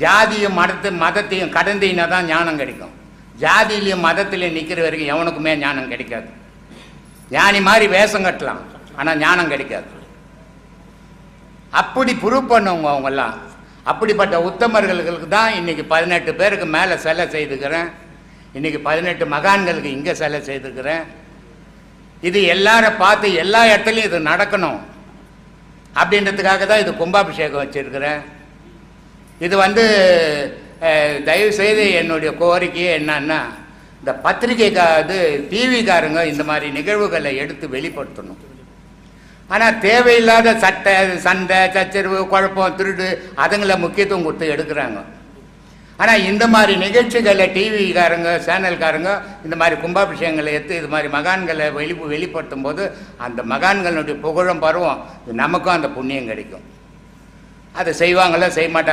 ஜாதியும் மதத்தையும் கடந்தீங்கன்னா தான் ஞானம் கிடைக்கும். ஜாதியிலையும் மதத்திலையும் நிற்கிற வரைக்கும் எவனுக்குமே ஞானம் கிடைக்காது. ஞானி மாதிரி வேஷம் கட்டலாம், ஆனால் ஞானம் கிடைக்காது. அப்படி ப்ரூவ் பண்ணுவோங்க அவங்கெல்லாம். அப்படிப்பட்ட உத்தமர்களுக்கு தான் இன்றைக்கி 18 பேருக்கு மேலே சிலை செய்துக்கிறேன். இன்றைக்கி 18 மகான்களுக்கு இங்கே சிலை செய்துக்கிறேன். இது எல்லாரும் பார்த்து எல்லா இடத்துலையும் இது நடக்கணும் அப்படின்றதுக்காக தான் இது கும்பாபிஷேகம் வச்சுருக்கிறேன். இது தயவுசெய்து என்னுடைய கோரிக்கையே என்னன்னா, இந்த பத்திரிகைக்காவது டிவிக்காரங்க இந்த மாதிரி நிகழ்வுகளை எடுத்து வெளிப்படுத்தணும். ஆனால் தேவையில்லாத சண்டை சச்சரவு குழப்பம் திருடு அதுங்களை முக்கியத்துவம் கொடுத்து எடுக்கிறாங்க. ஆனால் இந்த மாதிரி நிகழ்ச்சிகளை டிவிக்காரங்க சேனல்காரங்க இந்த மாதிரி கும்பாபிஷேகங்களை எடுத்து இது மாதிரி மகான்களை வெளிப்படுத்தும் போது அந்த மகான்களுடைய புகழும் பருவம் நமக்கும் அந்த புண்ணியம் கிடைக்கும். அதை செய்வாங்களோ செய்ய மாட்டாங்க.